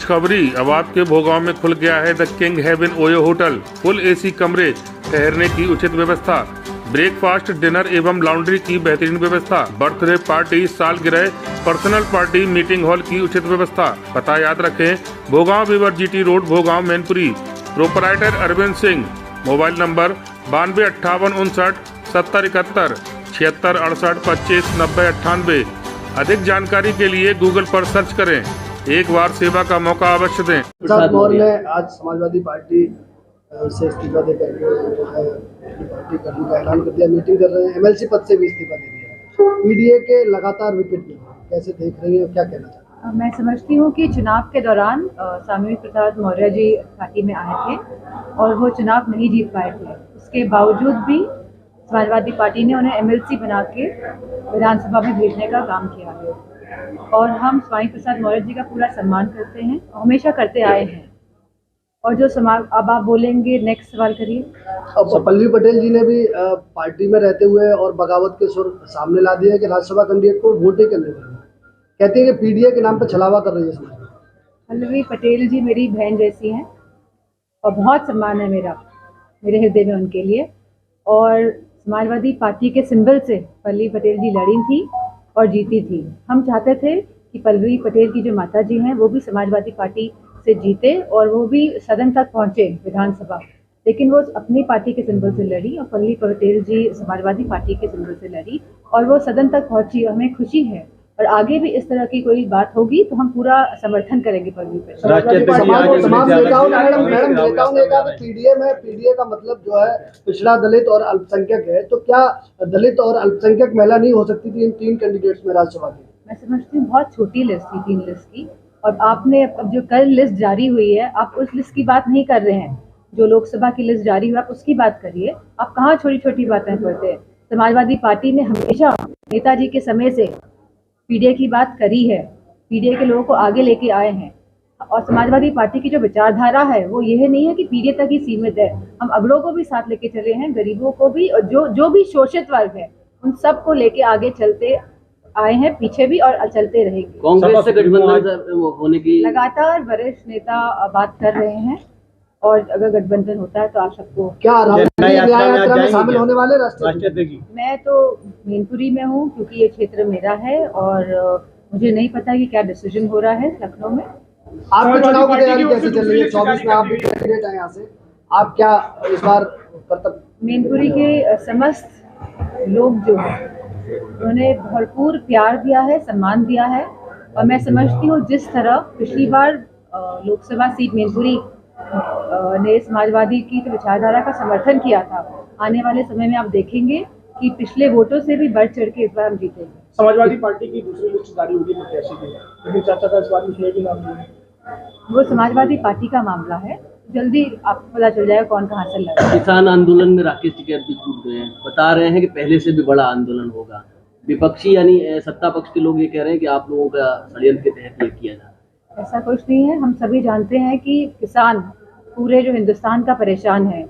खबरी अब आपके भोगांव में खुल गया है the King Heaven OYO hotel. Full AC कमरे, ठहरने की उचित व्यवस्था, ब्रेकफास्ट, डिनर एवं लॉन्ड्री की बेहतरीन व्यवस्था, बर्थडे पार्टी, सालगिरह, पर्सनल पार्टी, मीटिंग हॉल की उचित व्यवस्था। पता याद रखें, भोगांव विवर GT road, Bhogaon, Mainpuri. Proprietor Arvind Singh. Mobile number 9258597071, 7668259098। अधिक जानकारी के लिए गूगल पर सर्च करें। एक बार सेवा का मौका अवश्य दें। प्रसाद मौर्य ने आज समाजवादी पार्टी से इस्तीफा देकर के जो है पार्टी करने का ऐलान कर दिया। मीटिंग कर रहे हैं, MLC पद से भी इस्तीफा दे दिया। PDA के लगातार विकेट में कैसे देख रही है, क्या कहना चाहते हैं? मैं समझती हूँ कि चुनाव के दौरान स्वामी प्रसाद मौर्य जी पार्टी में आए थे और वो चुनाव नहीं जीत पाए थे। उसके बावजूद भी समाजवादी पार्टी ने उन्हें MLC बना के विधानसभा में भेजने का काम किया है और हम स्वामी प्रसाद मौर्य जी का पूरा सम्मान करते हैं, हमेशा करते आए हैं। और जो समाज, अब आप बोलेंगे, नेक्स्ट सवाल करिए। अब पल्लवी पटेल जी ने भी पार्टी में रहते हुए और बगावत के सुर सामने ला दिए कि राज्यसभा कैंडिडेट को वोट ही करने देंगे। कहते हैं कि PDA के नाम पर छलावा कर रही है समाज। पल्लवी पटेल जी मेरी बहन जैसी हैं और बहुत सम्मान है मेरे हृदय में उनके लिए। और समाजवादी पार्टी के सिंबल से पल्लवी पटेल जी लड़ी थी और जीती थी। हम चाहते थे कि पल्लवी पटेल की जो माता जी हैं वो भी समाजवादी पार्टी से जीते और वो भी सदन तक पहुंचे, विधानसभा। लेकिन वो अपनी पार्टी के सिंबल से लड़ी और पल्लवी पटेल जी समाजवादी पार्टी के सिंबल से लड़ी और वो सदन तक पहुंची। हमें खुशी है और आगे भी इस तरह की कोई बात होगी तो हम पूरा समर्थन करेंगे पल्लवी पटेल। तमाम नेताओं ने कहा कि PDA का मतलब जो है पिछड़ा, दलित और अल्पसंख्यक है, तो क्या दलित और अल्पसंख्यक महिला नहीं हो सकती थी इन 3 कैंडिडेट्स में राज्यसभा की? मैं समझती हूँ बहुत छोटी लिस्ट थी, 3 लिस्ट की। और आपने अब जो कल लिस्ट जारी हुई है, आप उस लिस्ट की बात नहीं कर रहे हैं। जो लोकसभा की लिस्ट जारी हुई, आप उसकी बात करिए। आप कहाँ छोटी छोटी बातें करते हैं? समाजवादी पार्टी ने हमेशा नेताजी के समय से PDA की बात करी है, PDA के लोगों को आगे लेके आए हैं। और समाजवादी पार्टी की जो विचारधारा है वो यह नहीं है कि PDA तक ही सीमित है। हम अगड़ों को भी साथ लेके चले हैं, गरीबों को भी, और जो भी शोषित वर्ग है उन सबको लेके आगे चलते आए हैं, पीछे भी और चलते रहेंगे। कांग्रेस से गठबंधन होने की लगातार वरिष्ठ नेता बात कर रहे हैं और अगर गठबंधन होता है तो आप सबको क्या यात्रा में शामिल होने वाले राष्ट्रीय? मैं तो मैनपुरी में हूँ क्योंकि ये क्षेत्र मेरा है और मुझे नहीं पता कि क्या डिसीजन हो रहा है लखनऊ में। आपके चुनाव की तैयारी कैसे चल रही है? 24 में आप भी कैंडिडेट हैं यहाँ से, आप क्या इस बार मैनपुरी के समस्त लोग जो हैं उन्होंने भरपूर प्यार दिया है, सम्मान दिया है। और मैं समझती हूँ जिस तरह पिछली बार लोकसभा सीट मैनपुरी ने समाजवादी की तो विचारधारा का समर्थन किया था, आने वाले समय में आप देखेंगे कि पिछले वोटों से भी बढ़ चढ़ के इस बार हम जीतेंगे। समाजवादी पार्टी की दूसरी लिस्ट जारी होगी प्रत्याशी की, लेकिन चर्चा का इस बार मुझे भी नाम नहीं है। वो समाजवादी पार्टी का मामला है, जल्दी आपको पता चल जाएगा कौन कहाँ से लड़ा। किसान आंदोलन में राकेश टिकैत भी टूट गए हैं, बता रहे हैं कि पहले से भी बड़ा आंदोलन होगा। विपक्षी यानी सत्ता पक्ष के लोग ये कह रहे हैं कि आप लोगों का षड्यंत्र के तहत ये किया जा रहा है। ऐसा कुछ नहीं है। हम सभी जानते हैं कि किसान पूरे जो हिंदुस्तान का परेशान है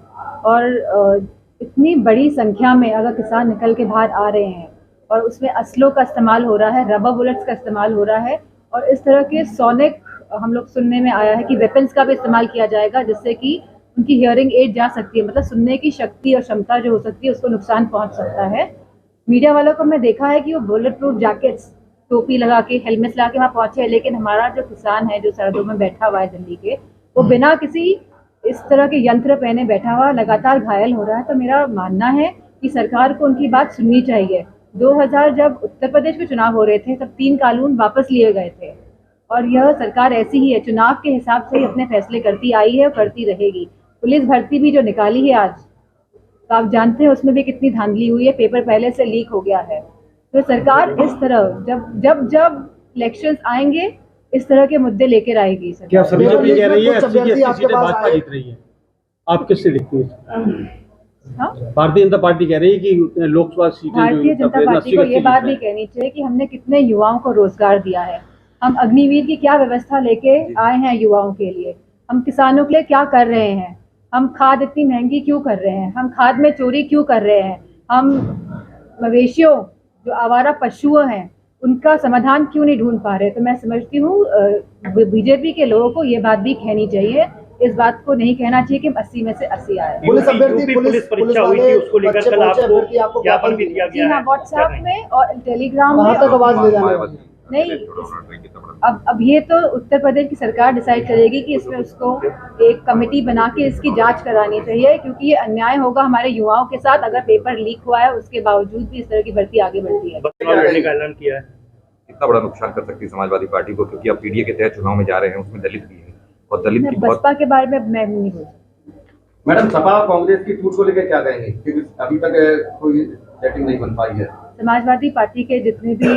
और इतनी बड़ी संख्या में अगर किसान निकल के बाहर आ रहे हैं और उसमें असलों का इस्तेमाल हो रहा है, रबर बुलेट्स का इस्तेमाल हो रहा है और इस तरह के सोनिक, हम लोग सुनने में आया है कि वेपन्स का भी इस्तेमाल किया जाएगा जिससे कि उनकी हियरिंग एड जा सकती है, मतलब सुनने की शक्ति और क्षमता जो हो सकती है उसको नुकसान पहुंच सकता है। मीडिया वालों को मैं देखा है कि वो बुलेट प्रूफ जैकेट्स, टोपी लगा के, हेलमेट्स लगा के वहाँ पहुंचे, लेकिन हमारा जो किसान है जो सरहदों में बैठा हुआ है दिल्ली के, वो बिना किसी इस तरह के यंत्र पहने बैठा हुआ लगातार घायल हो रहा है। तो मेरा मानना है कि सरकार को उनकी बात सुननी चाहिए। 2000 जब उत्तर प्रदेश के चुनाव हो रहे थे तब 3 कानून वापस लिए गए थे और यह सरकार ऐसी ही है, चुनाव के हिसाब से ही अपने फैसले करती आई है और करती रहेगी। पुलिस भर्ती भी जो निकाली है आज, तो आप जानते हैं उसमें भी कितनी धांधली हुई है, पेपर पहले से लीक हो गया है। तो सरकार इस तरह जब इलेक्शंस आएंगे इस तरह के मुद्दे लेकर आएगी। क्या बीजेपी कह रही है सीटें भाजपा जीत रही है, आप किससे देखती हैं? भारतीय जनता पार्टी कह रही है कि लोकसभा सीटें, भारतीय जनता पार्टी को ये बात भी कहनी चाहिए कि हमने कितने युवाओं को रोजगार दिया है। हम अग्निवीर की क्या व्यवस्था लेके आए हैं युवाओं के लिए, हम किसानों के लिए क्या कर रहे हैं, हम खाद इतनी महंगी क्यों कर रहे हैं, हम खाद में चोरी क्यों कर रहे हैं, हम मवेशियों जो आवारा पशु हैं उनका समाधान क्यों नहीं ढूंढ पा रहे। तो मैं समझती हूँ बीजेपी के लोगों को ये बात भी कहनी चाहिए, इस बात को नहीं कहना चाहिए कि 80 में से 80 आए। पुलिस अभ्यर्थी पुलिस परीक्षा हुई थी, उसको लेकर कल आपको ज्ञापन भी दिया जी हाँ, व्हाट्सएप में और टेलीग्राम में। तक आवाज ले जाने वाली नहीं, अब ये तो उत्तर प्रदेश की सरकार डिसाइड करेगी कि इसमें उसको एक कमेटी बना के इसकी जांच करानी चाहिए, क्योंकि ये अन्याय होगा हमारे युवाओं के साथ अगर पेपर लीक हुआ है उसके बावजूद भी इस तरह की भर्ती आगे बढ़ती है। का ऐलान किया है, कितना बड़ा नुकसान कर सकती है समाजवादी पार्टी को, क्योंकि अब पीडीए के तहत चुनाव में जा रहे हैं, उसमें दलित भी है और दलित की बसपा के बारे में मैं नहीं बोल सकती। मैडम, सपा कांग्रेस की टूट को लेकर क्या कहेंगे, क्योंकि अभी तक कोई सेटिंग नहीं बन पाई है। समाजवादी पार्टी के जितने भी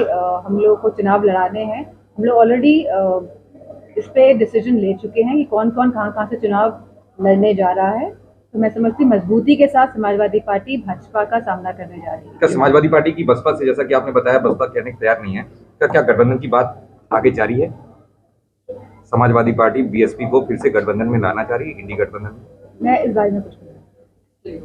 हम लोग को चुनाव लड़ाने हैं, हम लोग ऑलरेडी इस पे डिसीजन ले चुके हैं कि कौन कौन कहाँ से चुनाव लड़ने जा रहा है। तो मैं समझती मजबूती के साथ समाजवादी पार्टी भाजपा का सामना करने जा रही है। क्या समाजवादी पार्टी की बसपा से, जैसा कि आपने बताया, बसपा कहने को तैयार नहीं है, क्या गठबंधन की बात आगे जारी है? समाजवादी पार्टी बीएसपी को फिर से गठबंधन में लाना चाह रही है, इंडी गठबंधन में? मैं इस बारे में कुछ नहीं।